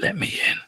Let me in.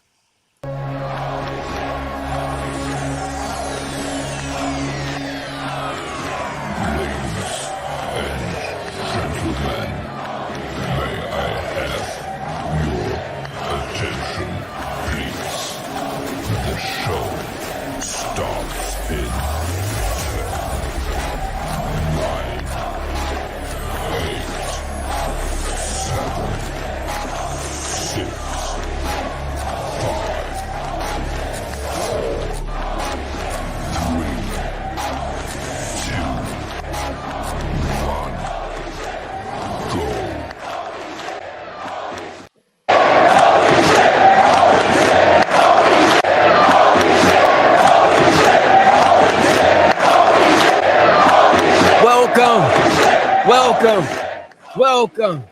Welcome.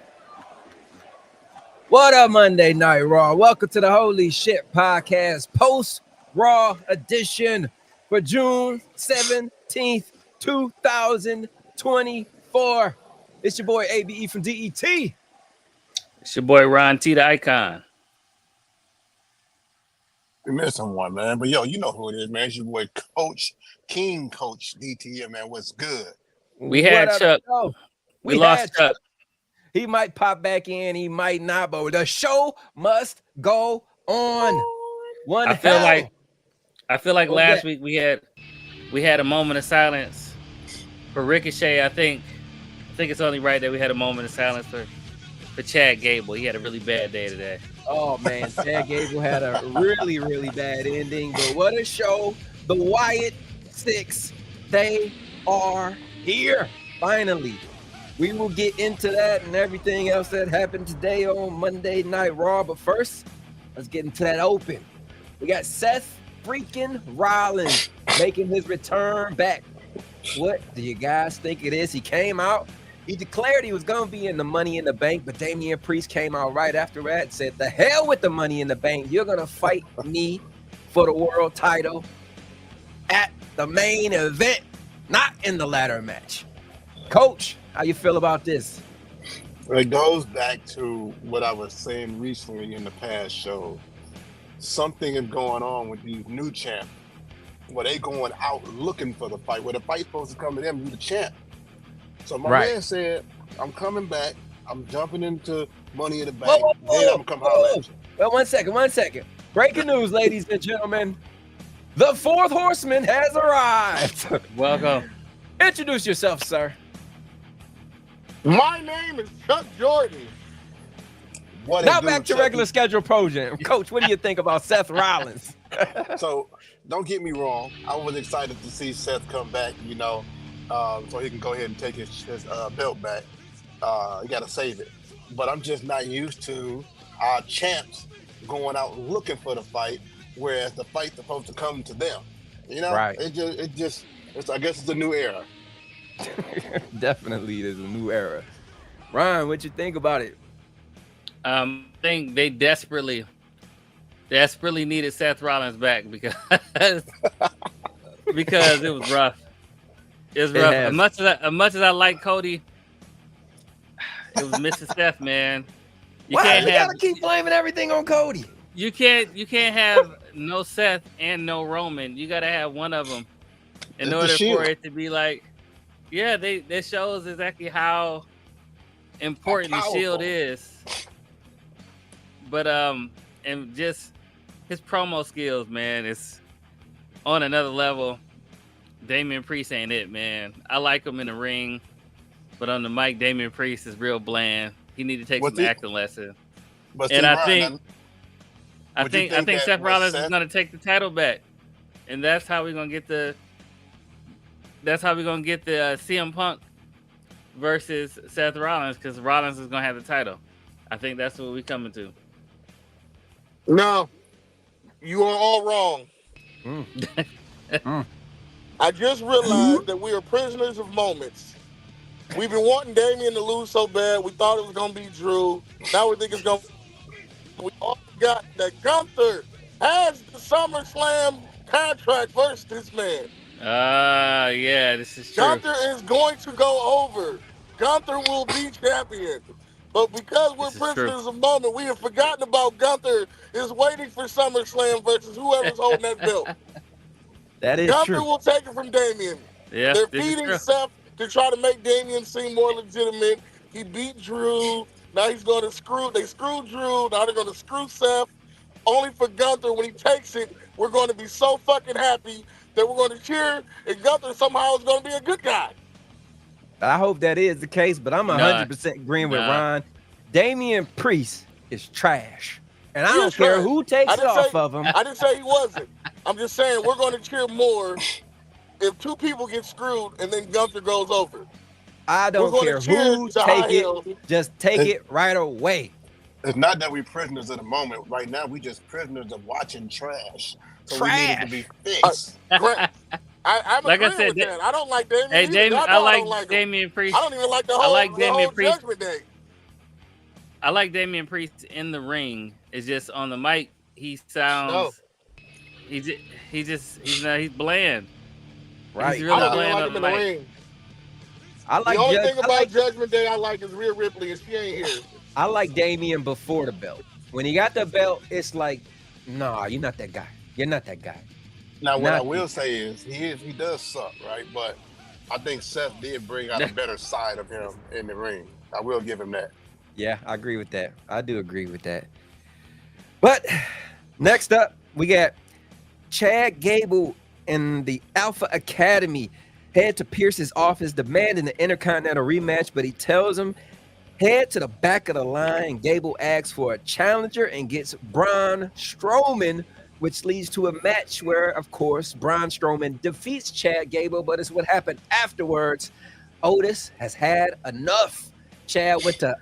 What up, Monday Night Raw? Welcome to the Holy Shhh Podcast post-Raw edition for June 17th, 2024. It's your boy ABE from DET. It's your boy Ron T, the Icon. We missing one, man. But yo, you know who it is, man. It's your boy Coach DT, man. What's good? We had Chuck. We lost Chuck. He might pop back in, he might not, but the show must go on. I feel like last week we had a moment of silence for Ricochet. I think it's only right that we had a moment of silence for Chad Gable. He had a really bad day today. Oh man, Chad Gable had a really, really bad ending. But what a show. The Wyatt Six, they are here finally. We will get into that and everything else that happened today on Monday Night Raw. But first, let's get into that open. We got Seth freaking Rollins making his return back. What do you guys think it is? He came out. He declared he was going to be in the Money in the Bank, but Damian Priest came out right after that and said, the hell with the Money in the Bank. You're going to fight me for the world title at the main event, not in the ladder match. Coach, how you feel about this? It goes back to what I was saying recently in the past show. Something is going on with these new champs. Where they going out looking for the fight. Where the fight's supposed to come to them, you the champ. So my man said, I'm coming back. I'm jumping into Money in the Bank. Then I'm come holler at you. Well, one second. Breaking news, ladies and gentlemen. The fourth horseman has arrived. Welcome. Introduce yourself, sir. My name is Chuck Jordan. Now back to regular schedule program. Coach, what do you think about Seth Rollins? So, don't get me wrong. I was excited to see Seth come back, so he can go ahead and take his belt back. You got to save it. But I'm just not used to our champs going out looking for the fight, whereas the fight's supposed to come to them. Right. I guess it's a new era. Definitely, there's a new era. Ryan, what you think about it? I think they desperately needed Seth Rollins back because it was rough. It was rough. As much as I like Cody, it was missing Seth, man. You gotta keep blaming everything on Cody. You can't have no Seth and no Roman. You gotta have one of them in order for it to be like. Yeah, that shows exactly how important the Shield is. But and just his promo skills, man, is on another level. Damian Priest ain't it, man. I like him in the ring, but on the mic, Damian Priest is real bland. He need to take some acting lessons. And I think Seth Rollins is gonna take the title back, and that's how we're gonna get the CM Punk versus Seth Rollins, because Rollins is gonna have the title. I think that's what we're coming to. No, you are all wrong. I just realized that we are prisoners of moments. We've been wanting Damian to lose so bad. We thought it was going to be Drew. Now we think it's going to... We all got that Gunther has the SummerSlam contract versus this man. Yeah, this is true. Gunther is going to go over. Gunther will be champion. But because we're This is true. prisoners of the moment, we have forgotten about Gunther is waiting for SummerSlam versus whoever's holding that belt. That is Gunther true. will take it from Damian. Yeah, They're this is feeding true. Seth to try to make Damian seem more legitimate. He beat Drew. Now he's going to screw. They screwed Drew. Now they're going to screw Seth. Only for Gunther, when he takes it, we're going to be so fucking happy that we're going to cheer, and Gunther somehow is going to be a good guy. I hope that is the case, but I'm 100% agreeing with Ron. Damian Priest is trash. And I don't care who takes it off of him. I didn't say he wasn't. I'm just saying we're going to cheer more if two people get screwed and then Gunther goes over. I don't care who take it. Just take it right away. It's not that we're prisoners of the moment. Right now, we just prisoners of watching trash. So we need it to be fixed. I'm like I said, with that. I don't like Damian. Hey, Damian, I like Damian Priest. I don't even like the whole Judgment Day. I like Damian Priest in the ring. It's just on the mic. He sounds. He's bland. Right. He's really bland like on him the in the mic. ring. I like the only thing about Judgment Day I like is Rhea Ripley, and she ain't here. I like Damian before the belt. When he got the belt, it's like, nah, you're not that guy. You're not that guy. Now, what I will say is he does suck, right? But I think Seth did bring out a better side of him in the ring. I will give him that. Yeah, I agree with that. I do agree with that. But next up, we got Chad Gable and the Alpha Academy head to Pierce's office demanding the Intercontinental rematch, but he tells him head to the back of the line. Gable asks for a challenger and gets Braun Strowman, which leads to a match where, of course, Braun Strowman defeats Chad Gable, but it's what happened afterwards. Otis has had enough. Chad went to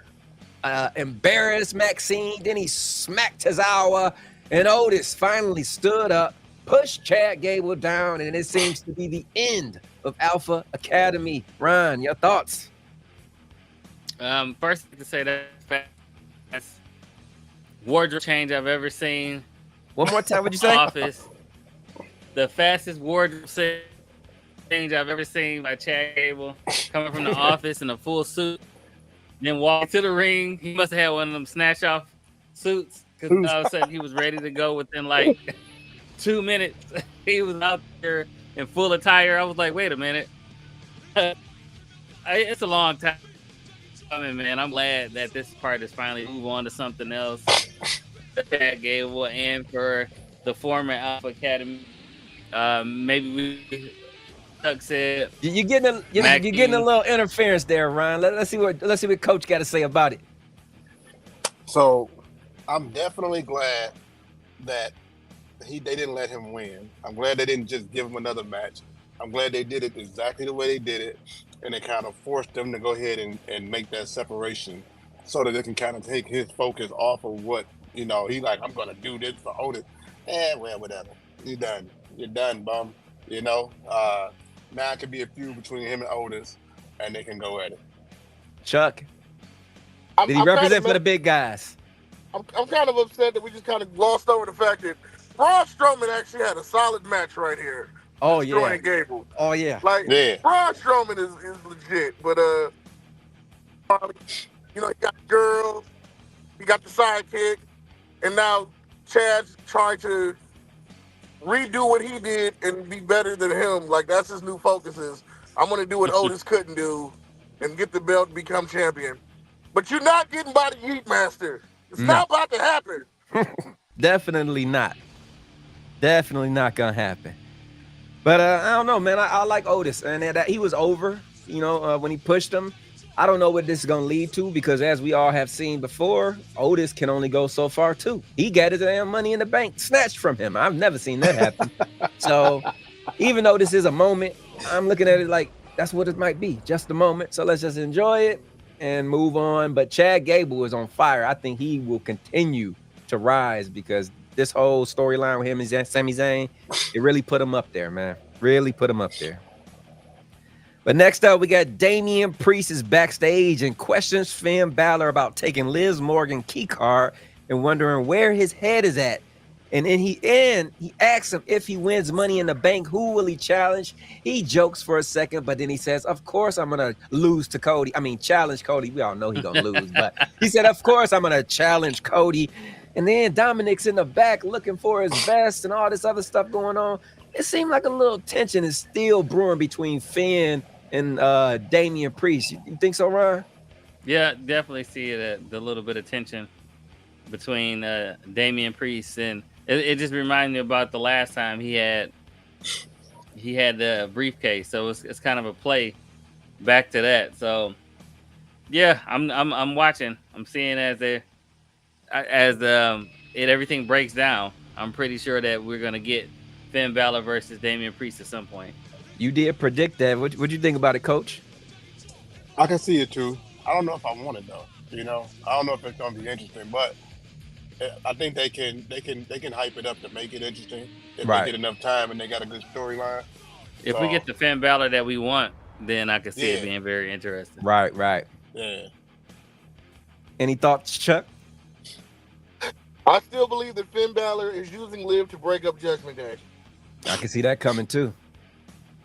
embarrass Maxine, then he smacked Tozawa, and Otis finally stood up, pushed Chad Gable down, and it seems to be the end of Alpha Academy. Ron, your thoughts? First to say that best wardrobe change I've ever seen. One more time, what'd you say? Office. The fastest wardrobe change I've ever seen by Chad Gable, coming from the office in a full suit, then walking to the ring. He must have had one of them snatch off suits, because all of a sudden he was ready to go within like 2 minutes. He was out there in full attire. I was like, wait a minute. It's a long time coming, man. I'm glad that this part is finally move on to something else. Chad Gable and for the former Alpha Academy. Maybe we said you're getting a little interference there, Ryan. Let's see what Coach got to say about it. So I'm definitely glad that they didn't let him win. I'm glad they didn't just give him another match. I'm glad they did it exactly the way they did it, and it kind of forced them to go ahead and make that separation so that they can kind of take his focus off of what, he like, I'm going to do this for Otis. Well, whatever. You're done. You're done, bum. Now it could be a feud between him and Otis, and they can go at it. Chuck, did he represent for the big guys? I'm kind of upset that we just kind of glossed over the fact that Braun Strowman actually had a solid match right here. Oh, yeah. Gable. Oh, yeah. Braun Strowman is legit, but, he got girls, he got the sidekick, and now Chad's trying to redo what he did and be better than him. Like, that's his new focus is, I'm going to do what Otis couldn't do and get the belt and become champion. But you're not getting by the Yeet Master. It's not about to happen. Definitely not. Definitely not going to happen. But I don't know, man. I like Otis, and that he was over, when he pushed him. I don't know what this is going to lead to, because as we all have seen before, Otis can only go so far too. He got his damn Money in the Bank snatched from him. I've never seen that happen. So even though this is a moment, I'm looking at it like that's what it might be, just a moment. So let's just enjoy it and move on. But Chad Gable is on fire. I think he will continue to rise, because this whole storyline with him and Sami Zayn, it really put him up there, man. Really put him up there. But next up, we got Damian Priest is backstage and questions Finn Balor about taking Liz Morgan key card and wondering where his head is at. And then he asks him if he wins Money in the Bank, who will he challenge? He jokes for a second, but then he says, "Of course I'm gonna lose to Cody. I mean, challenge Cody. We all know he's gonna lose, but he said, of course I'm gonna challenge Cody." And then Dominic's in the back looking for his vest and all this other stuff going on. It seemed like a little tension is still brewing between Finn and Damian Priest. You think so, Ron? Yeah, definitely see the little bit of tension between Damian Priest, and it just reminded me about the last time he had the briefcase. So it's kind of a play back to that. So yeah, I'm watching. I'm seeing as everything breaks down. I'm pretty sure that we're gonna get Finn Balor versus Damian Priest at some point. You did predict that. What'd you think about it, Coach? I can see it too. I don't know if I want it though. I don't know if it's gonna be interesting, but I think they can hype it up to make it interesting if they get enough time and they got a good storyline. If we get the Finn Balor that we want, then I can see it being very interesting. Right. Yeah. Any thoughts, Chuck? I still believe that Finn Balor is using Liv to break up Judgment Day. I can see that coming too.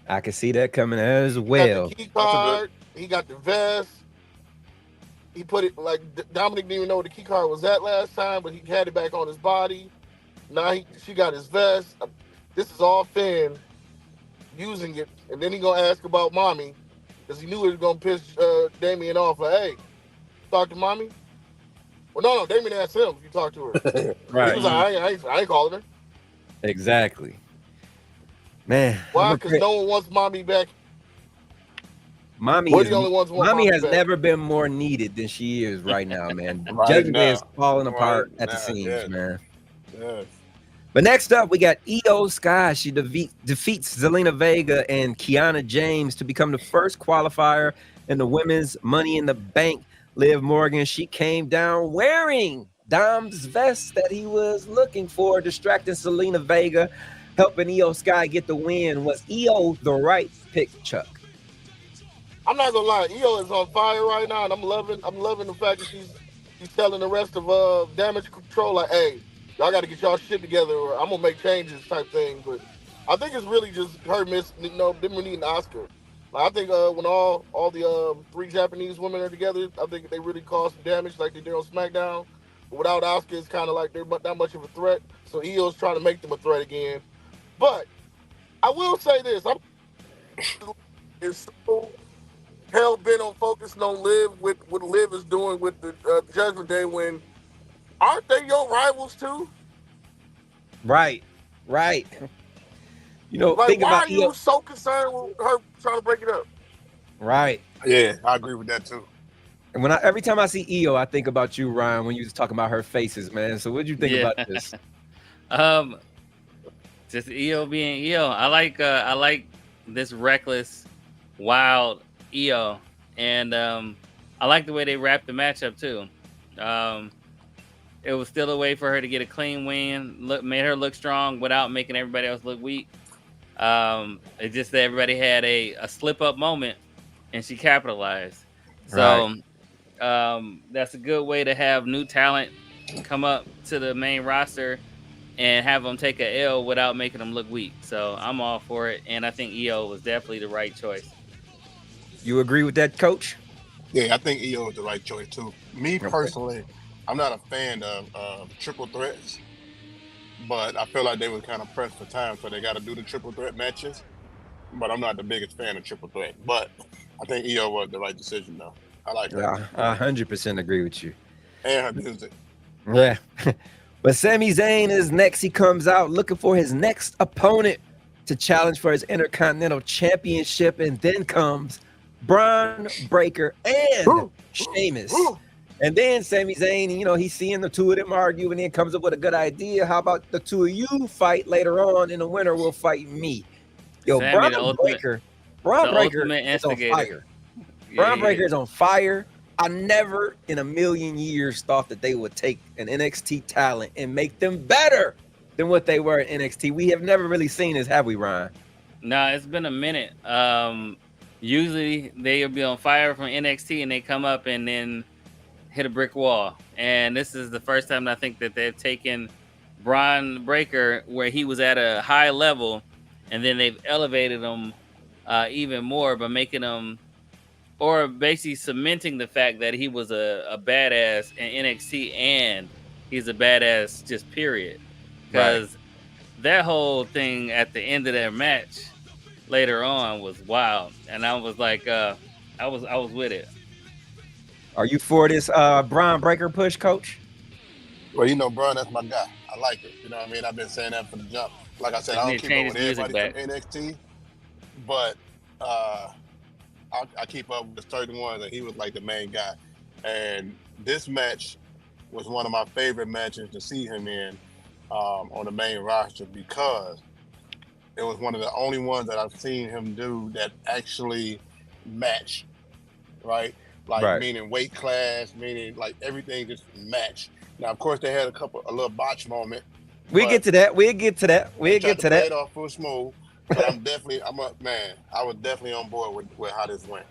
I can see that coming as well. He got the key card. He got the vest. He put it like Dominic didn't even know what the key card was at last time, but he had it back on his body. Now she got his vest. This is all Finn using it, and then he gonna ask about Mommy because he knew it was gonna piss Damian off. Like, hey, talk to Mommy. Well, no, Damian asked him if you talk to her. Right. He was like, I ain't calling her. Exactly. Man. Why? Because no one wants Mommy back. Mommy has never been more needed than she is right now, man. Judgment Day is falling apart at the seams, man. Yes. But next up, we got Io Sky. She defeats Zelina Vega and Kiana James to become the first qualifier in the women's Money in the Bank. Liv Morgan, she came down wearing Dom's vest that he was looking for, distracting Zelina Vega, helping Io Sky get the win. Was Io the right pick, Chuck? I'm not gonna lie, Io is on fire right now, and I'm loving the fact that she's telling the rest of Damage Control like, hey, y'all got to get y'all shit together, or I'm gonna make changes type thing. But I think it's really just her missing, them needing Oscar. Like, I think when all the 3 Japanese women are together, I think they really cause some damage like they did on SmackDown. But without Oscar, it's kind of like they're not much of a threat. So Io's trying to make them a threat again. But I will say this: I'm is so hell bent on focusing on Liv with what Liv is doing with the Judgment Day. When aren't they your rivals too? Right. Like, think why about are you so concerned with her trying to break it up? Right. Yeah, I agree with that too. And every time I see Io, I think about you, Ryan, when you was talking about her faces, man. So what'd you think about this? Just Io being Io. I like this reckless, wild Io, and I like the way they wrapped the match up too. It was still a way for her to get a clean win, made her look strong without making everybody else look weak. It's just that everybody had a slip up moment, and she capitalized. So that's a good way to have new talent come up to the main roster and have them take a L without making them look weak. So I'm all for it, and I think Io was definitely the right choice. You agree with that, Coach? Yeah, I think Io is the right choice too. Me personally, I'm not a fan of triple threats, but I feel like they were kind of pressed for time, so they got to do the triple threat matches. But I'm not the biggest fan of triple threat. But I think Io was the right decision, though. I like her. I 100% agree with you. And her music. Yeah. But Sami Zayn is next. He comes out looking for his next opponent to challenge for his Intercontinental Championship, and then comes Braun Breaker and Sheamus. And then Sami Zayn, he's seeing the two of them argue, and then comes up with a good idea. How about the two of you fight later on, and the winner will fight me? Yo, Braun Breaker is on fire. Braun Breaker is on fire. I never in a million years thought that they would take an NXT talent and make them better than what they were at NXT. We have never really seen this, have we, Ryan? No, it's been a minute. Usually they'll be on fire from NXT and they come up and then hit a brick wall. And this is the first time I think that they've taken Braun Breaker, where he was at a high level, and then they've elevated him even more by making him, or basically cementing the fact that he was a badass in NXT and he's a badass just period. Because that whole thing at the end of their match later on was wild, and I was like, I was with it. Are you for this Braun Breaker push, Coach? Well, you know, Braun, that's my guy. I like it. You know what I mean? I've been saying that from the jump. Like I said, I don't keep up with everybody from NXT, but I keep up with certain ones, and he was like the main guy. And this match was one of my favorite matches to see him in on the main roster, because it was one of the only ones that I've seen him do that actually match, right? Like, meaning weight class, meaning like everything just match. Now, of course, they had a little botch moment. We'll get to that. We'll get to that. Play it off full smooth. But I was definitely on board with how this went.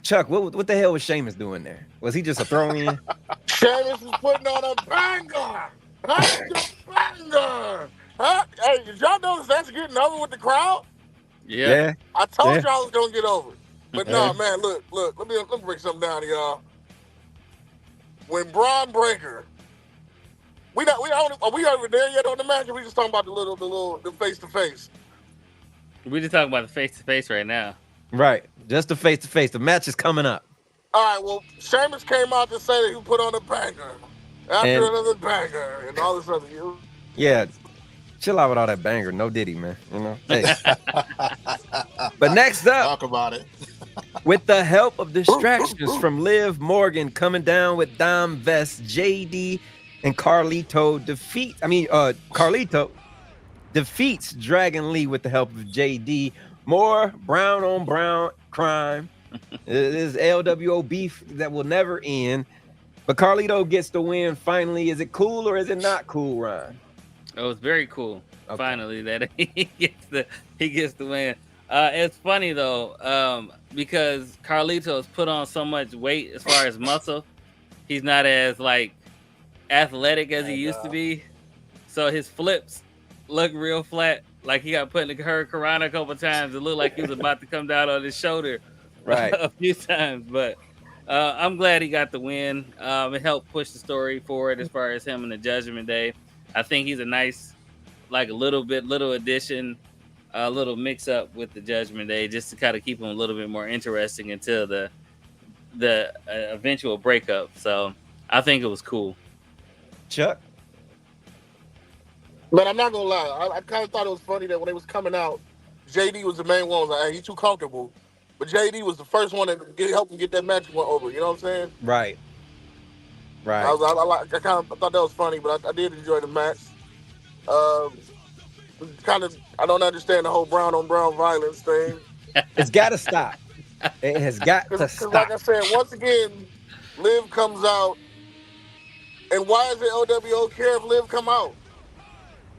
Chuck, what the hell was Sheamus doing there? Was he just a throw-in? Sheamus is putting on a banger. Banger. Huh? Hey, did y'all notice that's getting over with the crowd? Yeah. I told y'all I was gonna get over. But no, man, look. Let me break something down to y'all. When Braun Breaker, are we over there yet on the match? Or we just talking about the face to face? We just talking about the face to face right now. Right, just the face to face. The match is coming up. All right. Well, Sheamus came out to say that he put on a banger after another banger and all this other. Yeah, chill out with all that banger. No Diddy, man. You know. Hey. But next up, talk about it. With the help of distractions from Liv Morgan coming down with Dom Vest, JD and Carlito defeats Dragon Lee with the help of JD. More brown on brown crime. It is LWO beef that will never end. But Carlito gets the win finally. Is it cool or is it not cool, Ryan? It was very cool. Okay. Finally, that he gets the win. It's funny though, because Carlito's put on so much weight as far as muscle. He's not as like athletic as he used to be. So his flips look real flat. Like he got put in the Hurricane a couple times. It looked like he was about to come down on his shoulder a few times. But I'm glad he got the win. It helped push the story forward as far as him and the Judgment Day. I think he's a nice, like little addition, a little mix up with the Judgment Day, just to kind of keep him a little bit more interesting until the eventual breakup. So I think it was cool. Chuck? But I'm not gonna lie, I kind of thought it was funny that when they was coming out, JD was the main one. I was like, hey, he's too comfortable. But JD was the first one that helped him get that match one over. You know what I'm saying? Right. I thought that was funny, but I did enjoy the match. I don't understand the whole brown on brown violence thing. It's got to stop. It has got to stop. Like I said, once again, Liv comes out, and why does the LWO care if Liv come out?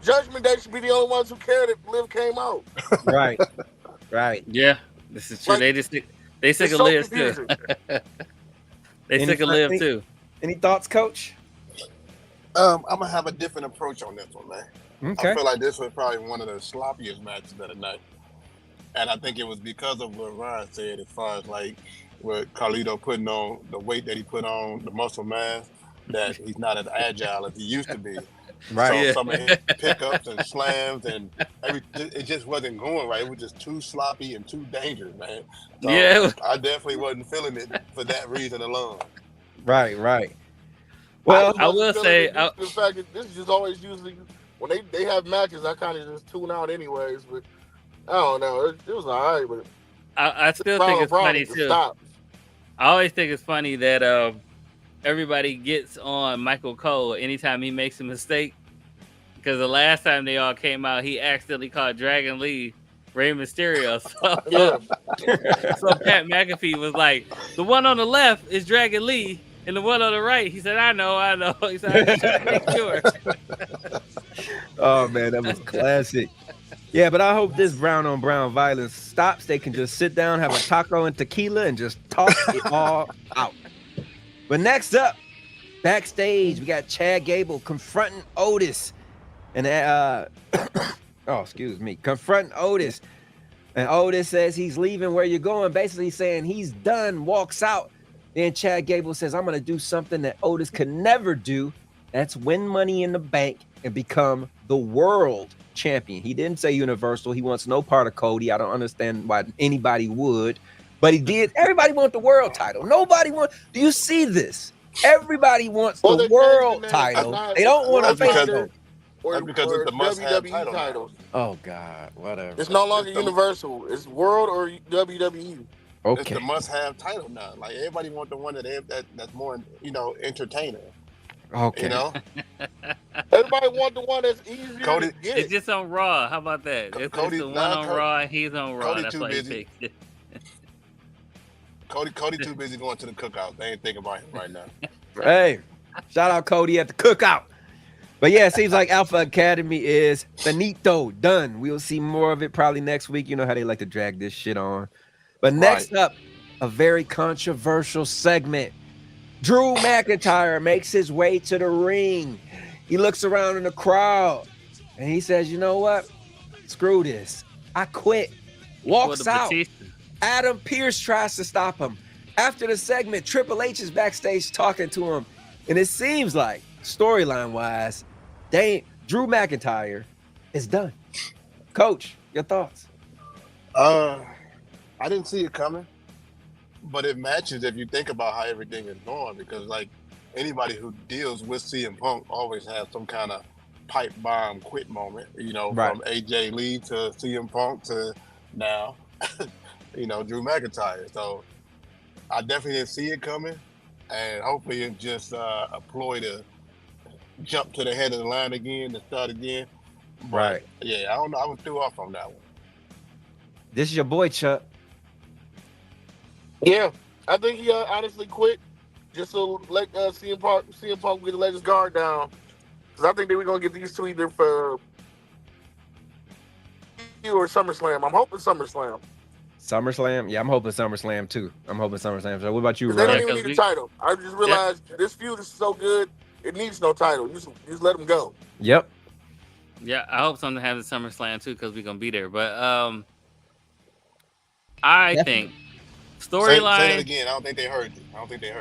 Judgment Day should be the only ones who care that Liv came out. Right. Yeah, this is true. Like, they sick of Liv too. They sick of Liv too. Any thoughts, Coach? I'm gonna have a different approach on this one, man. Okay. I feel like this was probably one of the sloppiest matches of the night, and I think it was because of what Ryan said, as far as like with Carlito putting on the weight that he put on, the muscle mass, that he's not as agile as he used to be. Right. So some of his pickups and slams and it just wasn't going right. It was just too sloppy and too dangerous, man. So I definitely wasn't feeling it for that reason alone. Right. Well, I will say the fact that this is just always usually when they have matches, I kind of just tune out anyways. But I don't know, it was alright. But I still think it's funny too. I always think it's funny that everybody gets on Michael Cole anytime he makes a mistake, because the last time they all came out, he accidentally called Dragon Lee Rey Mysterio. So Pat McAfee was like, the one on the left is Dragon Lee, and the one on the right, he said, I know. He said, I just trying to make sure. Oh, man, that was classic. Yeah, but I hope this brown on brown violence stops. They can just sit down, have a taco and tequila, and just talk it all out. But next up, Backstage, we got Chad Gable confronting Otis. And confronting Otis. And Otis says he's leaving. Where you going? Basically saying he's done, walks out. Then Chad Gable says, I'm going to do something that Otis could never do. That's win Money in the Bank and become the world champion. He didn't say Universal. He wants no part of Cody. I don't understand why anybody would. But he did. Everybody wants the world title. Nobody wants. Do you see this? Everybody wants the world title. They don't want a face title. Or because it's the must-have WWE title. Oh God, whatever. It's no longer Universal. It's World or WWE. Okay. It's the must-have title now. Like everybody wants the one that's more, entertaining. Okay. You know, everybody want the one that's easier to get. It's just on Raw. How about that? It's the one on Raw. He's on Raw. Cody that's too why busy. he picked it. Cody too busy going to the cookout. They ain't thinking about him right now. Hey, shout out Cody at the cookout. But yeah, it seems like Alpha Academy is finito, done. We'll see more of it probably next week. You know how they like to drag this shit on. But next up, a very controversial segment. Drew McIntyre makes his way to the ring. He looks around in the crowd and he says, you know what? Screw this. I quit. Walks out. Batista. Adam Pearce tries to stop him. After the segment, Triple H is backstage talking to him. And it seems like, storyline-wise, Drew McIntyre is done. Coach, your thoughts? I didn't see it coming, but it matches if you think about how everything is going, because like anybody who deals with CM Punk always has some kind of pipe bomb quit moment, Right. From AJ Lee to CM Punk to now, Drew McIntyre. So I definitely didn't see it coming, and hopefully it's just a ploy to jump to the head of the line again to start again. But, Right. yeah, I don't know. I was threw off on that one. This is your boy, Chuck. Yeah, I think he honestly quit just to let CM Punk get to let his guard down. Because I think that we're going to get these two either for you or SummerSlam. I'm hoping SummerSlam. SummerSlam? Yeah, I'm hoping SummerSlam too. I'm hoping SummerSlam. So what about you, They don't Ryan? even need a title. I just realized this feud is so good, it needs no title. You just let them go. Yep. Yeah, I hope something happens at SummerSlam too, because we're gonna be there. But I think storyline. Say that again. I don't think they heard you.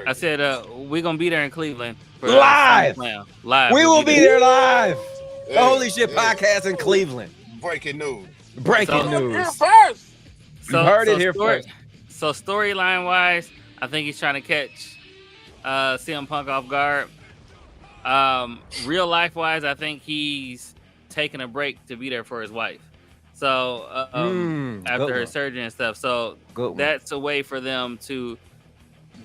I said we're gonna be there in Cleveland for Live. SummerSlam. Live. We will be there live. The Yeah, Holy Shit Podcast in Cleveland. Breaking news. Breaking news. Here first. You heard it here first. So storyline wise, I think he's trying to catch CM Punk off guard. Real life wise, I think he's taking a break to be there for his wife. So after her surgery and stuff, so that's a way for them to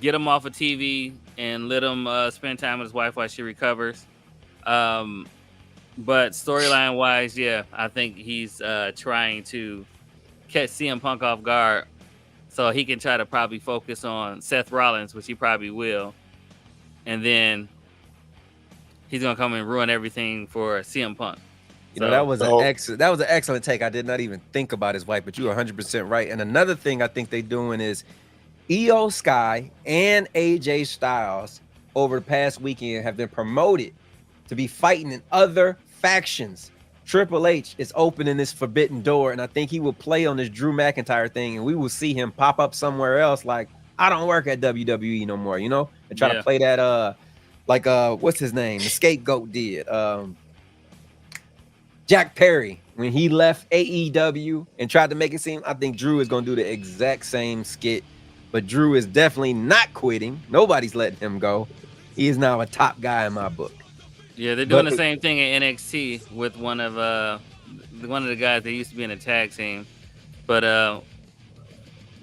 get him off of TV and let him spend time with his wife while she recovers. But storyline wise, yeah, I think he's trying to catch CM Punk off guard so he can try to probably focus on Seth Rollins, which he probably will. And then he's going to come and ruin everything for CM Punk. You know, that was an excellent take. I did not even think about his wife, but you're 100% right. And another thing I think they're doing is Io Sky and AJ Styles over the past weekend have been promoted to be fighting in other factions. Triple H is opening this forbidden door, and I think he will play on this Drew McIntyre thing, and we will see him pop up somewhere else like, I don't work at WWE no more, and try to play that what's his name? The Scapegoat did. Jack Perry, when he left AEW and tried to make it seem, I think Drew is going to do the exact same skit, but Drew is definitely not quitting. Nobody's letting him go. He is now a top guy in my book. Yeah, they're doing the same thing in NXT with one of the guys that used to be in a tag team. But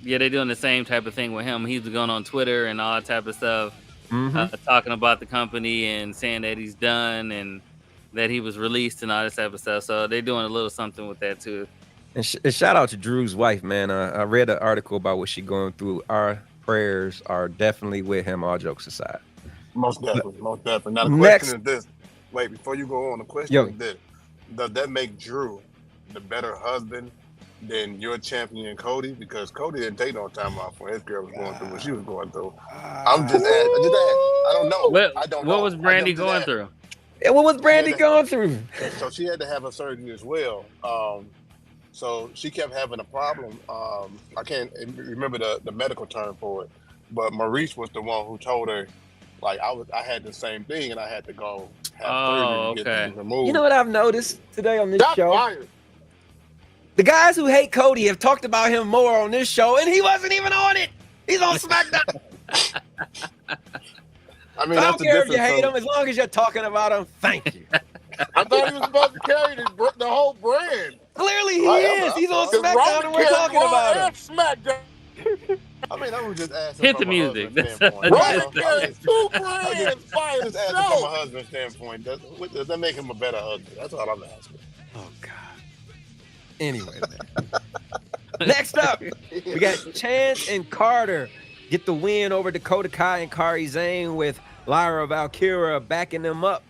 yeah, they're doing the same type of thing with him. He's going on Twitter and all that type of stuff, talking about the company and saying that he's done and that he was released and all this type of stuff. So they're doing a little something with that too. And shout out to Drew's wife, man. I read an article about what she's going through. Our prayers are definitely with him, all jokes aside. Most definitely. Now the question is this. Wait, before you go on, the question is this. Does that make Drew the better husband than your champion Cody? Because Cody didn't take no time off when his girl was going through what she was going through. I'm just asking. I don't know. What I don't know. was Brandy going through? And what was Brandy going through? So she had to have a surgery as well. So she kept having a problem. I can't remember the medical term for it, but Maurice was the one who told her, like, I had the same thing and I had to go have surgery to get things removed. You know what I've noticed today on this show? Fired. The guys who hate Cody have talked about him more on this show, and he wasn't even on it. He's on SmackDown. I mean, I that's don't care if you difference hate from- him, as long as you're talking about him. Thank you. I thought he was supposed to carry the whole brand. Clearly he Right, is. He's on Because SmackDown, Roman and we're carried talking Raw about him. and SmackDown. I mean, I was just asking Hit from the a music. husband's That's- standpoint. that's- Roman carried two brands by Just asking from a himself. husband's standpoint. Does that make him a better husband? That's all I'm asking. Oh, God. Anyway, man. Next up, we got Chance and Carter get the win over Dakota Kai and Kairi Sane with Lyra Valkyria backing them up.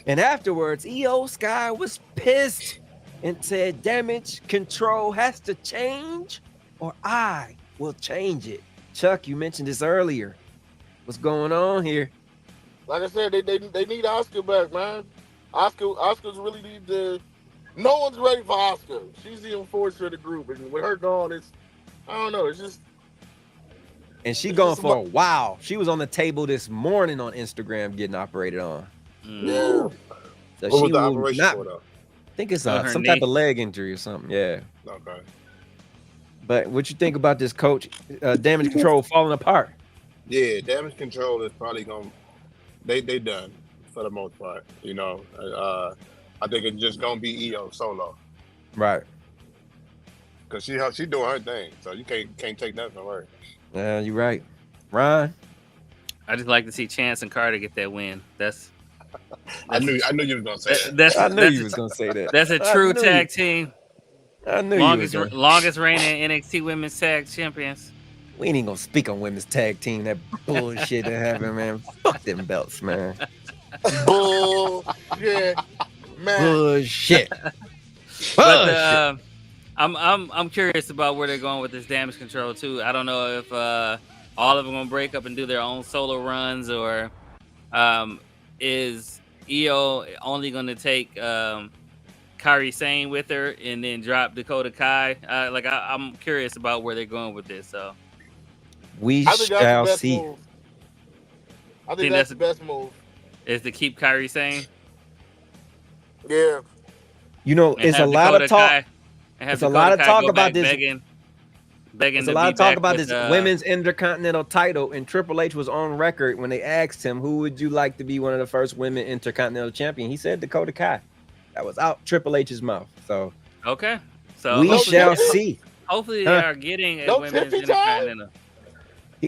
And afterwards, EO Sky was pissed and said, damage control has to change or I will change it. Chuck, you mentioned this earlier. What's going on here? Like I said, they need Oscar back, man. Oscar's really need to. No one's ready for Oscar. She's the enforcer of the group, and with her gone, I don't know. It's just. And she gone for a while. She was on the table this morning on Instagram getting operated on. Yeah. So What was she the will operation not. for, though? I think it's On her some knee. type of leg injury or something. Yeah. Okay. But what you think about this, Coach? Damage control falling apart. Yeah, damage control is probably going. They done for the most part. You know, I think it's just gonna be EO solo Right. because she doing her thing, so you can't take that from her. Yeah, you're right. Ryan. I just like to see Chance and Carter get that win. I knew you was gonna say that. I knew you was gonna say that. That's a I true knew tag team. I knew you was Longest reigning NXT Women's Tag Champions. We ain't even gonna speak on women's tag team. That bullshit that happened, man. Fuck them belts, man. Bullshit, man. Bullshit. But I'm curious about where they're going with this damage control too. I don't know if all of them gonna break up and do their own solo runs, or is EO only gonna take Kairi Sane with her and then drop Dakota Kai? I'm curious about where they're going with this. So We I think that's shall the best see. move. I think that's the best move. is to keep Kairi Sane. Yeah. You know, And it's a have lot Dakota of talk. Kai- and have It's a Dakota lot of Kai talk go about back this. begging There's to a lot be of talk back about with, this women's intercontinental title, and Triple H was on record when they asked him, "Who would you like to be one of the first women intercontinental champion?" He said Dakota Kai. That was out Triple H's mouth. So Okay, so we hopefully- shall see. Hopefully they are getting a No women's Tiffy time? intercontinental.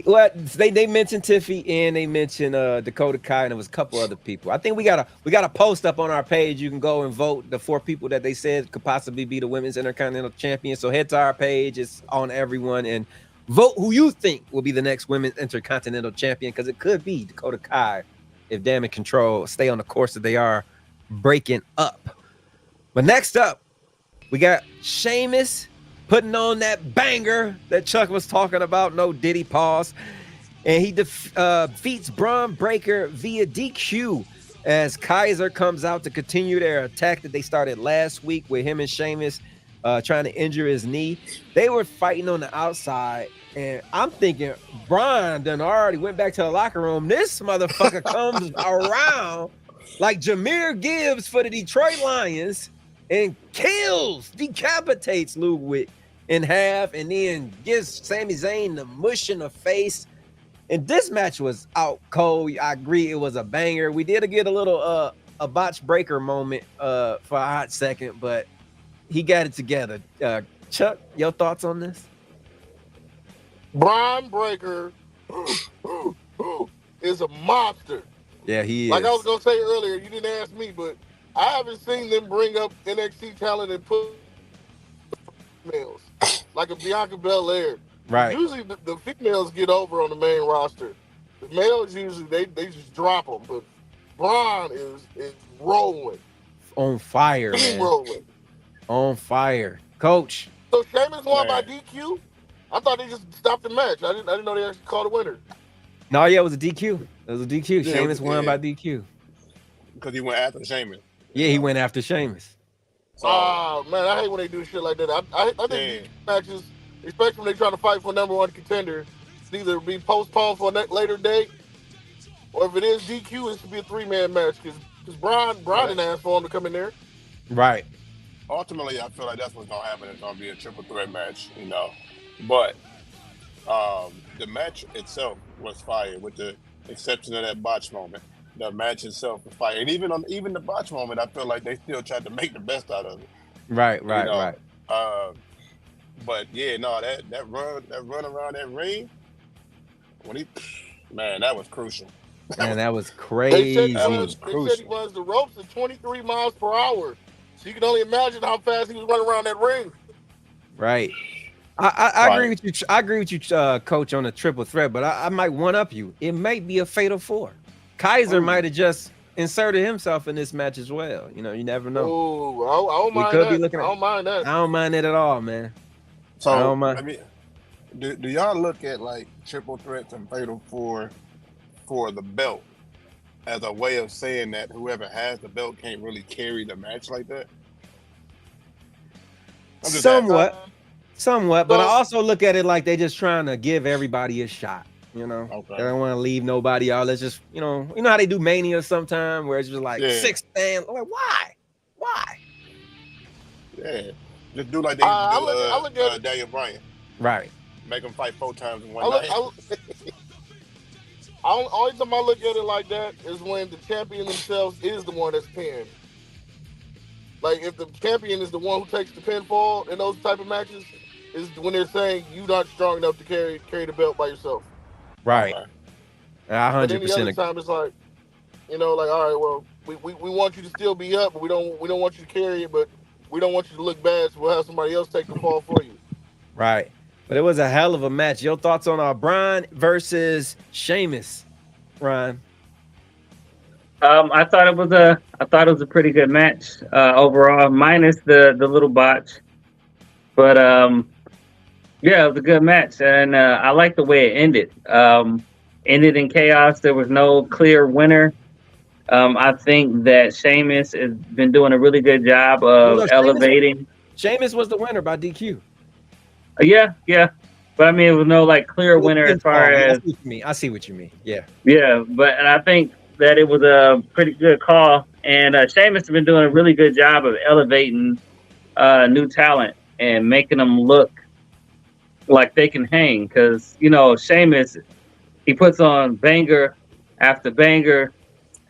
What they mentioned Tiffy and they mentioned Dakota Kai, and there was a couple other people. I think we got a post up on our page. You can go and vote the 4 people that they said could possibly be the women's intercontinental champion. So head to our page. It's on everyone and vote who you think will be the next women's intercontinental champion, because it could be Dakota Kai if Damage Control stay on the course that they are breaking up. But next up, we got Sheamus putting on that banger that Chuck was talking about, no Diddy pause. And he defeats Braun Breaker via DQ as Kaiser comes out to continue their attack that they started last week with him and Sheamus trying to injure his knee. They were fighting on the outside, and I'm thinking Braun done already went back to the locker room. This motherfucker comes around like Jameer Gibbs for the Detroit Lions and decapitates Ludwig in half, and then gives Sami Zayn the mush in the face. And this match was out cold. I agree, it was a banger. We did get a little a botch breaker moment for a hot second, but he got it together. Chuck, your thoughts on this? Braun Breaker is a monster. Yeah, he is. Like I was gonna say earlier, you didn't ask me, but I haven't seen them bring up NXT talent and put females like a Bianca Belair. Right. Usually the females get over on the main roster. The males usually they just drop them, but Braun is rolling. On fire, He's man. rolling. On fire. Coach. So Sheamus won by Man. DQ. I thought they just stopped the match. I didn't know they actually called a winner. No, yeah, it was a DQ. It was a DQ. Yeah, Sheamus won by DQ. Because he went after Sheamus. Yeah, he went after Sheamus. So, man, I hate when they do shit like that. I think DQ matches, especially when they trying to fight for #1 contender, it's either be postponed for a later date, or if it is DQ, it should be a 3-man match. Because Brian didn't ask for him to come in there. Right. Ultimately, I feel like that's what's gonna happen. It's gonna be a triple threat match, But the match itself was fire, with the exception of that botch moment. The match itself was fire, and even the botch moment, I feel like they still tried to make the best out of it. Right. But yeah, no, that run around that ring, that was crucial. Man, that was crazy. They said he runs the ropes at 23 miles per hour. So you can only imagine how fast he was running around that ring. Right. I agree with you. I agree with you, Coach, on the triple threat, but I might one up you. It might be a fatal 4. Kaiser might have just inserted himself in this match as well. You never know. Oh, I don't mind that. I don't mind that. I don't mind it at all, man. So, I don't mind. I mean, do y'all look at like triple threats and fatal 4 for the belt as a way of saying that whoever has the belt can't really carry the match like that? Somewhat, but I also look at it like they just trying to give everybody a shot. They don't want to leave nobody out. Let's just, you know how they do Mania sometime where it's just like 6 fans. Like, why? Yeah, just do like they do Daniel Bryan. Right. Make them fight 4 times in one night. Only time I look at it like that is when the champion themselves is the one that's pinned. Like, if the champion is the one who takes the pinfall in those type of matches, is when they're saying you're not strong enough to carry the belt by yourself. Right. 100%. But any other time, it's like, all right, well, we want you to still be up, but we don't want you to carry it, but we don't want you to look bad, so we'll have somebody else take the fall for you. Right. But it was a hell of a match. Your thoughts on Brian versus Sheamus, Ryan? I thought it was a pretty good match overall, minus the little botch. But yeah, it was a good match, and I like the way it ended. Ended in chaos. There was no clear winner. I think that Sheamus has been doing a really good job of elevating. Sheamus was the winner by DQ. Yeah. But I mean, it was no clear winner as far as. I see what you mean. Yeah. Yeah, and I think that it was a pretty good call, and Sheamus has been doing a really good job of elevating new talent and making them look like they can hang. Because Sheamus, he puts on banger after banger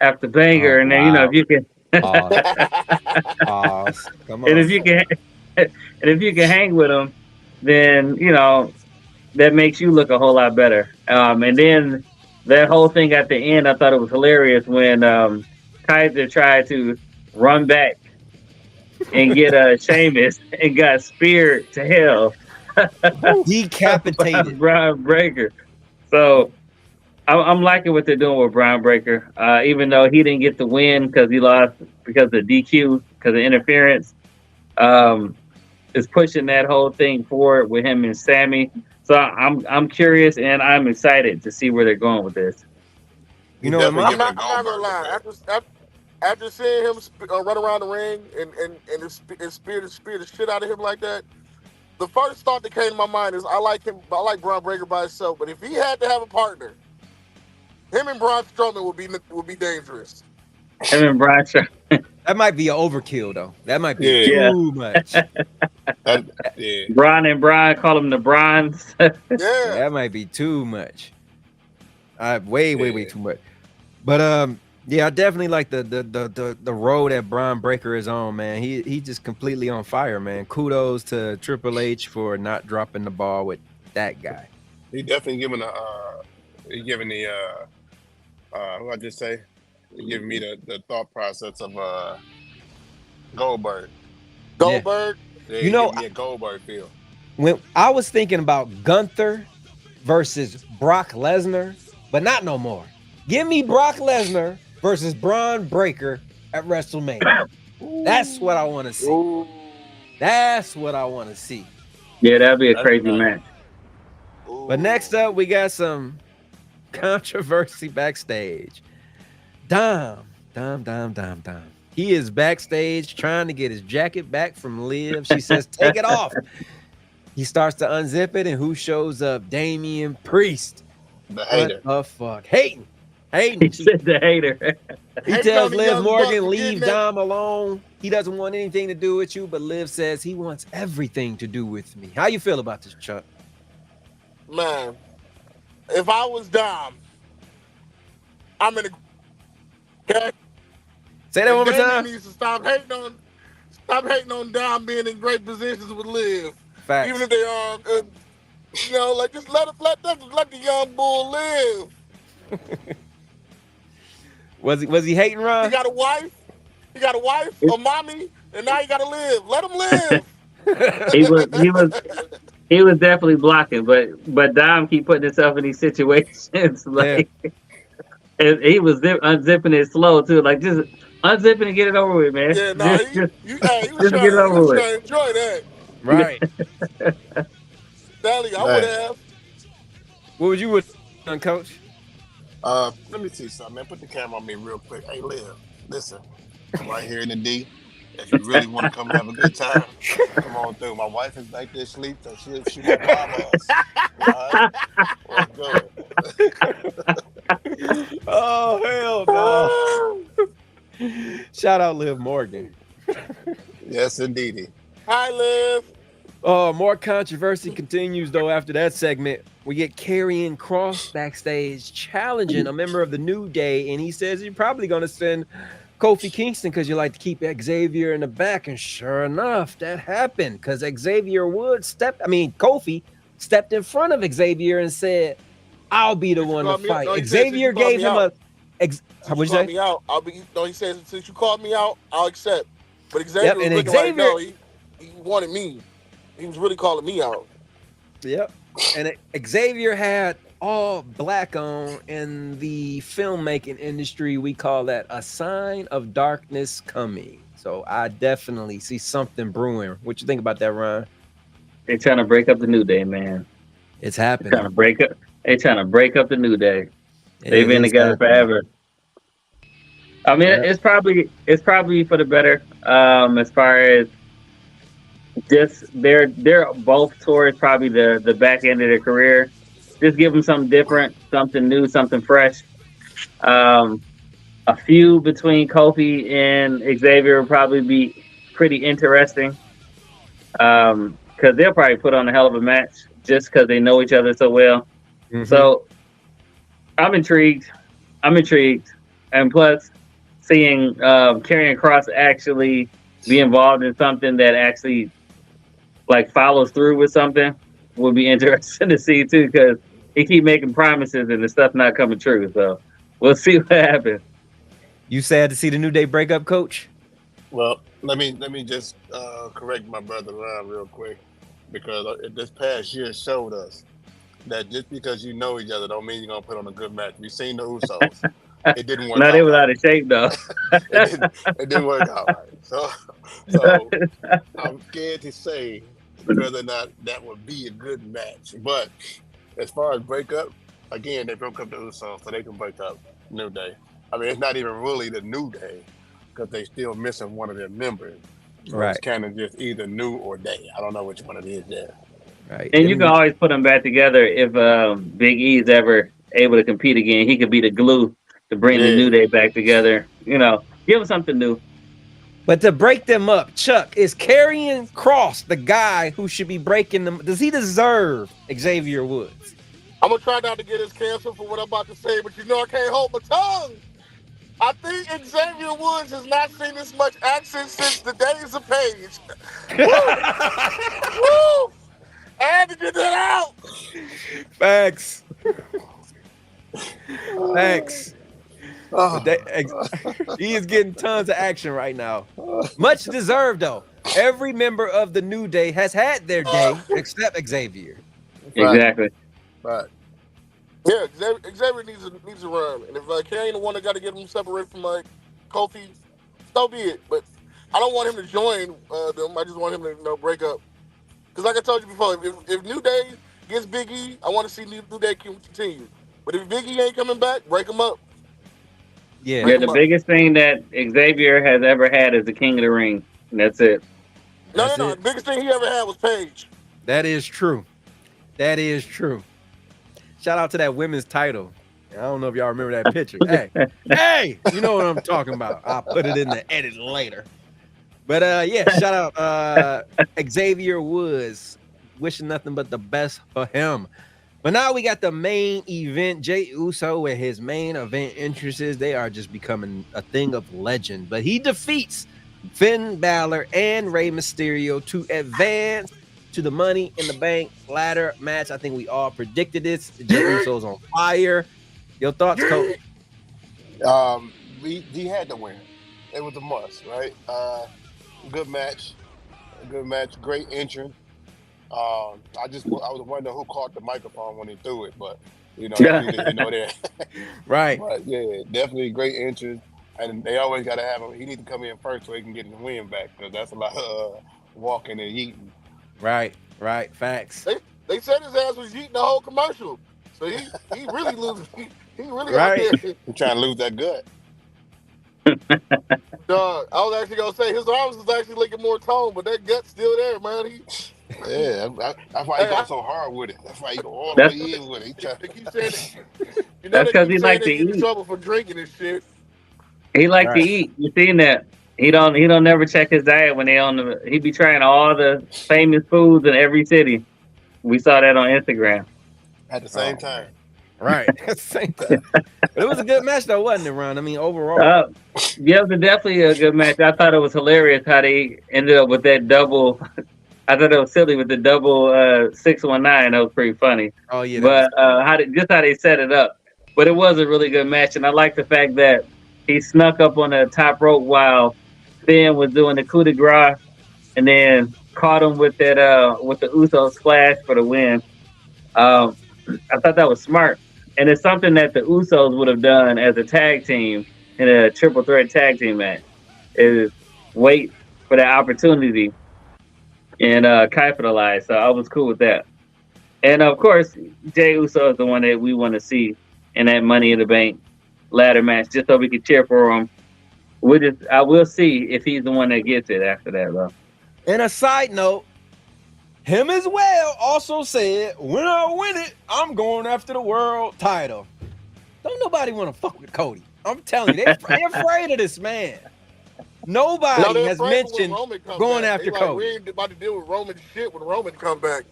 after banger, and then if you can, come on. and if you can hang with him, then that makes you look a whole lot better. And then that whole thing at the end, I thought it was hilarious when Kaiser tried to run back and get Sheamus and got speared to hell. Decapitated. Brian Breaker. So I'm liking what they're doing with Brian Breaker, even though he didn't get the win because he lost because of DQ, because of interference. Is pushing that whole thing forward with him and Sammy. So I'm curious and I'm excited to see where they're going with this. I'm not gonna lie. After seeing him run around the ring and spear the shit out of him like that, the first thought that came to my mind is I like Braun Breaker by himself, but if he had to have a partner, him and Braun Strowman would be dangerous. Him and Braun Strowman. That might be an overkill, though. That might be too much. Braun and Brian, call them the Bronze. That might be too much. Way too much. But I definitely like the road that Braun Breaker is on, man. He just completely on fire, man. Kudos to Triple H for not dropping the ball with that guy. He definitely giving who I just say? Giving me the thought process of Goldberg. Goldberg? Yeah, give me a Goldberg feel. When I was thinking about Gunther versus Brock Lesnar, but not no more. Give me Brock Lesnar versus Braun Breaker at WrestleMania. That's what I want to see. Ooh. That's what I want to see. Yeah, that'd be a crazy match. But next up, we got some controversy backstage. Dom. He is backstage trying to get his jacket back from Liv. She says, take it off. He starts to unzip it, and who shows up? Damian Priest. The hater. What the fuck? Hating. He said the hater. He tells Liv Morgan, leave Dom alone. He doesn't want anything to do with you, but Liv says he wants everything to do with me. How you feel about this, Chuck? Man, if I was Dom, I'm in a... Okay? Say that one more time. Needs to stop hating on Dom being in great positions with Liv. Facts. Even if they are, like just let the young bull live. Was he hating, Ron? He got a wife, a mommy, and now he got to live. Let him live. he was definitely blocking, but Dom keep putting himself in these situations. Like, and he was unzipping it slow too. Like, just unzip it and get it over with, man. Yeah, no, he was just trying, get it over with. To enjoy that. Right. Sally, I would have. What would you have done, Coach? Let me see something, man. Put the camera on me real quick. Hey, Liv, listen. I'm right here in the D. If you really want to come have a good time, come on through. My wife is back there asleep, so she won't bother us. All right? Well, good. Oh, hell no. Shout out Liv Morgan. Yes, indeedy. Hi, Liv. More controversy continues, though, after that segment. We get Karrion Kross backstage challenging a member of the New Day, and he says you're probably going to send Kofi Kingston because you like to keep Xavier in the back. And sure enough, that happened because Kofi stepped in front of Xavier and said, I'll be the one to fight. No, Xavier gave him a... What'd you say? Me out. He says, since you called me out, I'll accept. But Xavier was looking like, no, he wanted me. He was really calling me out. Yep. And Xavier had all black on. In the filmmaking industry, we call that a sign of darkness coming. So I definitely see something brewing. What you think about that, Ron? They're trying to break up the New Day, man. It's happening. They're trying to break up the New Day. They've been together forever. I mean, it's probably for the better. As far as just they're both towards probably the back end of their career. Just give them something different, something new, something fresh. A feud between Kofi and Xavier will probably be pretty interesting. Because they'll probably put on a hell of a match just because they know each other so well. Mm-hmm. So I'm intrigued. And plus, seeing Karrion Kross actually be involved in something that actually like follows through with something would be interesting to see too, because he keep making promises and the stuff not coming true. So we'll see what happens. You sad to see the New Day break up, Coach? Well, let me just correct my brother Ron real quick, because this past year showed us that just because you know each other don't mean you're gonna put on a good match. We've seen the Usos. It didn't work out. They were out of shape though. it didn't work out right. So I'm scared to say whether or not that would be a good match. But as far as breakup, again, they broke up the Usos, so they can break up New Day. I mean, it's not even really the New Day because they still missing one of their members. So right. It's kind of just either New or Day. I don't know which one it is there. Right. And you can always put them back together if Big E is ever able to compete again. He could be the glue to bring the New Day back together. You know, give them something new. But to break them up, Chuck, is Karrion Kross the guy who should be breaking them? Does he deserve Xavier Woods? I'm going to try not to get us canceled for what I'm about to say, but you know I can't hold my tongue. I think Xavier Woods has not seen this much action since the days of Paige. Woo! Woo! I had to get that out. Facts. Facts. He is getting tons of action right now. Much deserved, though. Every member of the New Day has had their day except Xavier. Exactly. Right. Yeah, Xavier needs a run. And if Karrion the one that got to get him separated from Kofi, so be it. But I don't want him to join them. I just want him to break up. Because like I told you before, if New Day gets Big E, I want to see New Day continue. But if Biggie ain't coming back, break him up. Yeah. Yeah, the biggest thing that Xavier has ever had is the King of the Ring. And that's it. No. The biggest thing he ever had was Paige. That is true. That is true. Shout out to that women's title. I don't know if y'all remember that picture. Hey, you know what I'm talking about. I'll put it in the edit later. But yeah, shout out Xavier Woods. Wishing nothing but the best for him. But now we got the main event. Jey Uso with his main event entrances. They are just becoming a thing of legend. But he defeats Finn Balor and Rey Mysterio to advance to the Money in the Bank ladder match. I think we all predicted this. Jey Uso's on fire. Your thoughts, Coach? He had to win. It was a must, right? Good match. Great entrance. I was wondering who caught the microphone when he threw it, but there. Right. But yeah, definitely great entrance. And they always got to have him. He needs to come in first so he can get his win back, because that's a lot of walking and eating. Right. Facts. They said his ass was eating the whole commercial, so he really losing. He really right. out there. He's trying to lose that gut. Dog, I was actually gonna say his arms was actually looking more toned, but that gut's still there, man. Yeah, that's why he goes so hard with it. That's why he go all the way in with it. They keep saying it. That's because he likes to eat. In trouble for drinking and shit. He like to eat. You seen that? He don't never check his diet when they on the. He be trying all the famous foods in every city. We saw that on Instagram. At the same time. Right. At the same time. It was a good match though, wasn't it, Ron? I mean, overall. Yeah, it was definitely a good match. I thought it was hilarious how they ended up with that double. I thought it was silly with the double 619. That was pretty funny. Oh yeah. But how they set it up. But it was a really good match, and I like the fact that he snuck up on the top rope while Finn was doing the coup de grace, and then caught him with that with the Uso splash for the win. I thought that was smart, and it's something that the Usos would have done as a tag team in a triple threat tag team match. Is wait for that opportunity and capitalize. So I was cool with that. And of course, Jey Uso is the one that we want to see in that Money in the Bank ladder match, just so we can cheer for him. I will see if he's the one that gets it after that, though. And a side note, him as well also said, when I win it, I'm going after the world title. Don't nobody want to fuck with Cody. I'm telling you, they're afraid of this man. Nobody has mentioned going after Cody. We ain't about to deal with Roman shit when Roman come back.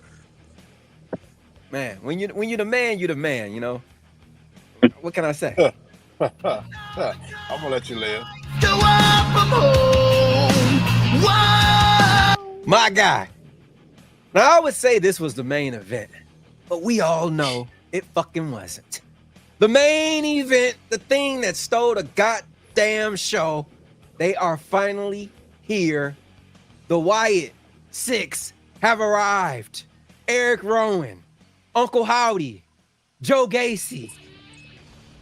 Man, when you're the man, you're the man, you know. What can I say? I'm gonna let you live. My guy. Now I would say this was the main event, but we all know it fucking wasn't. The main event, the thing that stole the goddamn show, they are finally here. The Wyatt Six have arrived. Eric Rowan, Uncle Howdy, Joe Gacy,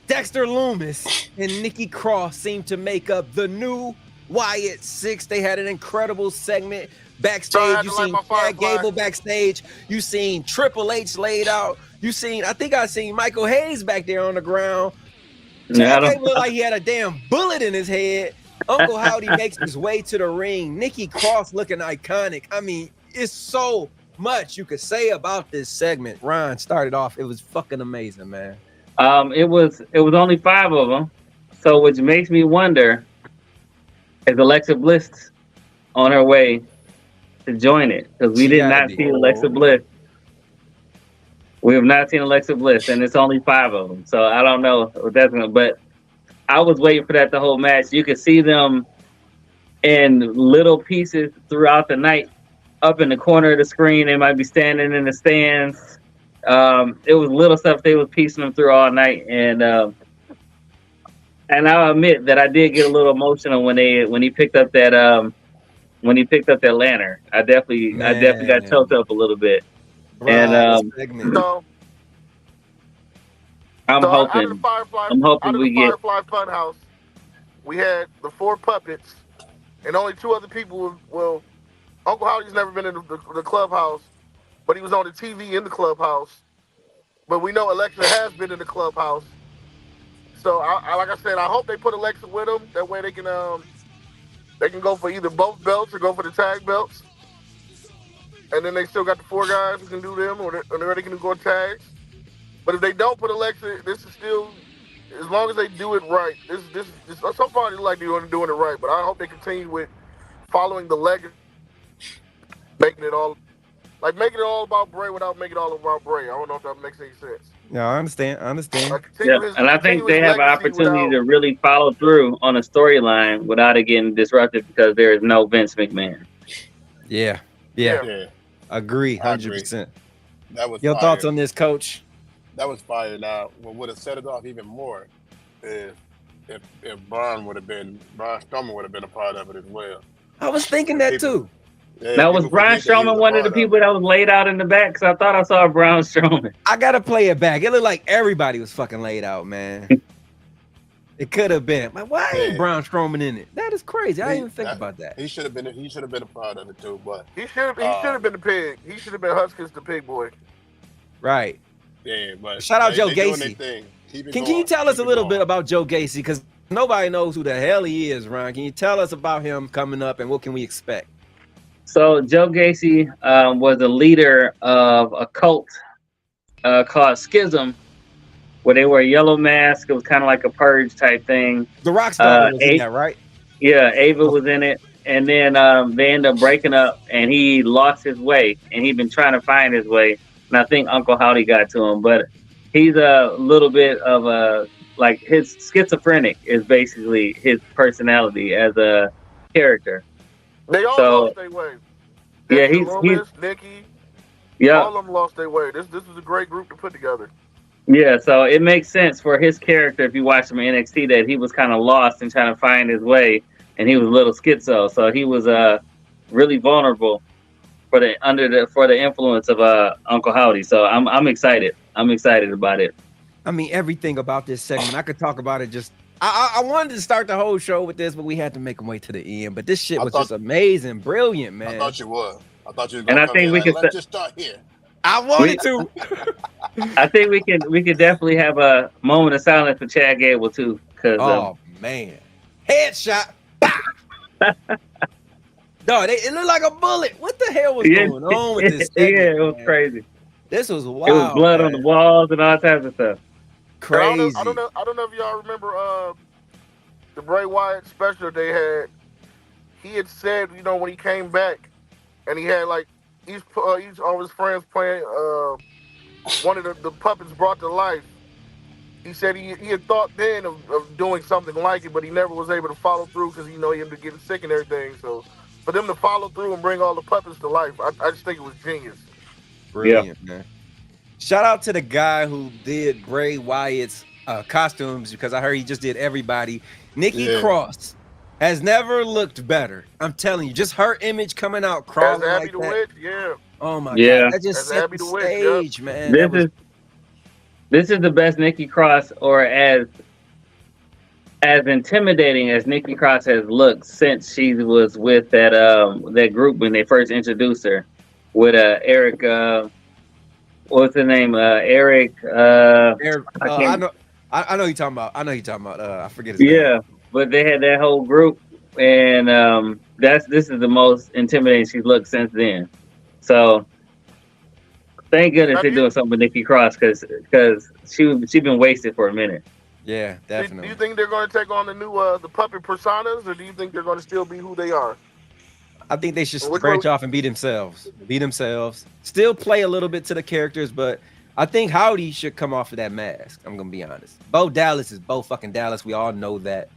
Dexter Lumis, and Nikki Cross seem to make up the new Wyatt Six. They had an incredible segment backstage. You seen Chad Gable backstage. You seen Triple H laid out. I think I seen Michael Hayes back there on the ground. Chad Gable looked like he had a damn bullet in his head. Uncle Howdy makes his way to the ring. Nikki Cross looking iconic. I mean, it's so much you could say about this segment. Ron started off. It was fucking amazing, man. It was only 5 of them, so which makes me wonder, is Alexa Bliss on her way to join it? Because we did not see Alexa Bliss. We have not seen Alexa Bliss, and it's only 5 of them. So I don't know what that's gonna. But I was waiting for that the whole match. You could see them in little pieces throughout the night, up in the corner of the screen. They might be standing in the stands. It was little stuff they was piecing them through all night, and I'll admit that I did get a little emotional when he picked up that lantern. I definitely got choked up a little bit. Right, and I'm hoping we get Firefly Funhouse. We had the 4 puppets, and only 2 other people. Well, Uncle Howdy's never been in the clubhouse, but he was on the TV in the clubhouse. but we know Alexa has been in the clubhouse. So I like I said, I hope they put Alexa with them. That way they can go for either both belts or go for the tag belts. And then they still got the 4 guys who can do them, or they can go tags. But if they don't put Alexa, this is still, as long as they do it right. This so far they like doing it right. But I hope they continue with following the legacy, making it all about Bray without making it all about Bray. I don't know if that makes any sense. Yeah, I understand. And I think they have an opportunity to really follow through on a storyline without it getting disrupted because there is no Vince McMahon. Yeah. Agree, 100%. That was your fire. thoughts on this, Coach? That was fire. Now, what would have set it off even more is if Braun Strowman would have been a part of it as well. I was thinking that too. Yeah, now, was Braun Strowman one of the people that was laid out in the back? Because I thought I saw Braun Strowman. I got to play it back. It looked like everybody was fucking laid out, man. It could have been. Like, why ain't Braun Strowman in it? That is crazy. I didn't even think about that. He should have been a part of it too, but he should have been the pig. He should have been Huskins the pig boy. Right. Yeah, but shout out Joe Gacy. Can you tell us a little bit about Joe Gacy? Because nobody knows who the hell he is, Ron. Can you tell us about him coming up and what can we expect? So Joe Gacy was a leader of a cult called Schism, where they wear a yellow mask. It was kind of like a purge type thing. The Rockstar was in that, right? Yeah, Ava was in it. And then they ended up breaking up, and he lost his way, and he'd been trying to find his way. And I think Uncle Howdy got to him, but he's a little bit of a, like, his schizophrenic is basically his personality as a character. They all lost their way. Yeah, he's Nikki. Yeah, all of them lost their way. This was a great group to put together. Yeah, so it makes sense for his character, if you watch him in NXT, that he was kind of lost and trying to find his way, and he was a little schizo. So he was really vulnerable for the influence of Uncle Howdy. So I'm excited. I'm excited about it. I mean, everything about this segment, I could talk about it. Just I wanted to start the whole show with this, but we had to make him wait to the end. But this shit was just amazing, brilliant, man. I thought you were. I thought you were. And I think we could just start here. I wanted to. I think we could definitely have a moment of silence for Chad Gable too. Cause man, headshot. Dog, it looked like a bullet. What the hell was going on with this segment, it was crazy. This was wild. It was blood on the walls and all types of stuff. Crazy. I don't know if y'all remember the Bray Wyatt special they had. He had said, when he came back, and he had like each all his friends playing one of the puppets brought to life. He said he had thought then of doing something like it, but he never was able to follow through because he ended up getting sick and everything. So for them to follow through and bring all the puppets to life, I just think it was genius. Brilliant, man. Shout out to the guy who did Bray Wyatt's costumes, because I heard he just did everybody. Nikki Cross has never looked better. I'm telling you, just her image coming out crawling as Abby like the that. Witch, yeah. Oh my God, that just as set Abby the the stage, Witch, man. This is the best Nikki Cross, or as intimidating as Nikki Cross has looked since she was with that group when they first introduced her with Eric. What's the name? Eric. Eric I know you're talking about. I forget his name. Yeah, but they had that whole group, and this is the most intimidating she's looked since then. So thank goodness they're doing something with Nikki Cross, because she's been wasted for a minute. Yeah, definitely. Do you think they're going to take on the new the puppet personas, or do you think they're going to still be who they are? I think they should branch off and be themselves. Still play a little bit to the characters, but I think Howdy should come off of that mask. I'm going to be honest. Bo Dallas is Bo fucking Dallas. We all know that.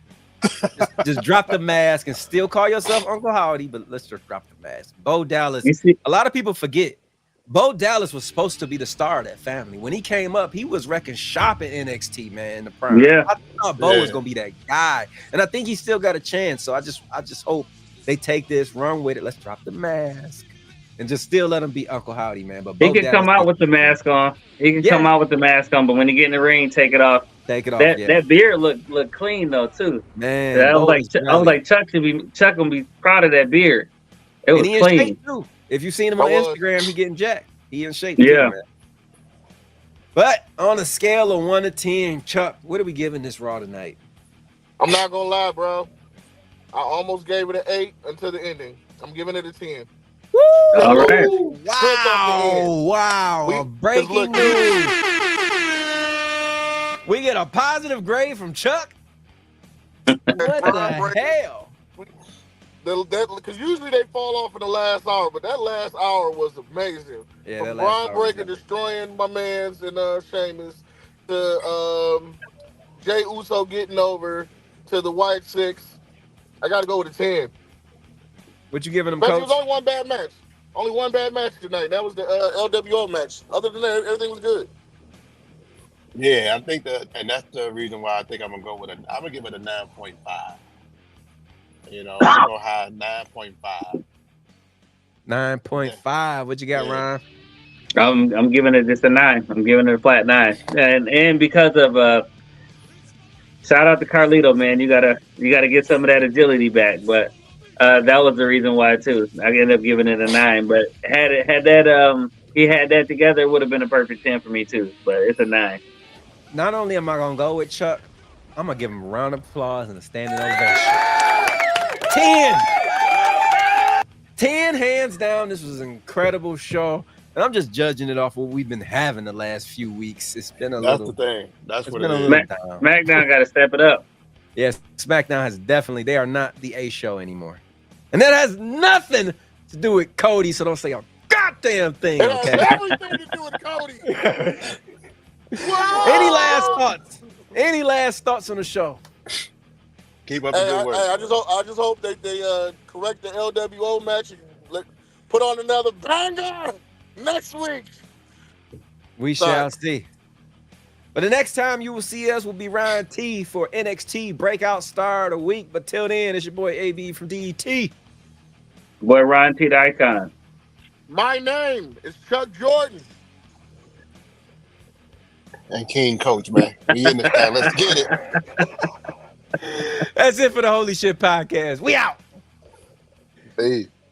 just drop the mask and still call yourself Uncle Howdy, but let's just drop the mask. Bo Dallas. A lot of people forget. Bo Dallas was supposed to be the star of that family. When he came up, he was wrecking shop at NXT, man. In the prime. Yeah. I thought Bo was going to be that guy. And I think he still got a chance. So I just hope they take this, run with it. Let's drop the mask and just still let him be Uncle Howdy, man. But he can come out with the mask on. Come out with the mask on, but when he get in the ring, take it off. That beard look clean though too. Man, I was like Chuck gonna be proud of that beard. It was clean. If you seen him on Instagram, he getting jacked. He in shape. Yeah. Too, But on a scale of 1 to 10, Chuck, what are we giving this Raw tonight? I'm not gonna lie, bro. I almost gave it an 8 until the ending. I'm giving it a 10. Woo! All right. Wow. Breaking news. We get a positive grade from Chuck. What the hell? Because usually they fall off in the last hour, but that last hour was amazing. Yeah, From Braun Breaker destroying my mans and Sheamus to Jay Uso getting over to the White Six. I got to go with a 10. What you giving them, But Coach? it was only one bad match. Only one bad match tonight. That was the LWO match. Other than that, everything was good. Yeah, I think and that's the reason why I think I'm gonna give it a 9.5. You know, I'm gonna go high 9.5. 9.5. What you got, Ryan? I'm giving it just a 9. I'm giving it a flat 9. And because of shout out to Carlito, man. You gotta get some of that agility back. But that was the reason why too. I ended up giving it a 9. But had he had that together, it would have been a perfect 10 for me too. But it's a 9. Not only am I gonna go with Chuck, I'm gonna give him a round of applause and a standing ovation. 10 hands down. This was an incredible show. And I'm just judging it off what we've been having the last few weeks. It's been That's the thing. That's what it is. SmackDown got to step it up. Yes, SmackDown has definitely. They are not the A show anymore. And that has nothing to do with Cody, so don't say a goddamn thing, okay? It has everything to do with Cody. Any last thoughts? Any last thoughts on the show? Keep up the good work. I just hope that they correct the LWO match and put on another banger next week. We shall see. But the next time you will see us will be Ryan T for NXT Breakout Star of the Week. But till then, it's your boy AB from DET. Boy, Ryan T, the icon. My name is Chuck Jordan. And King Coach, man. We in this thing. Let's get it. That's it for the Holy Shhh Podcast. We out. Hey.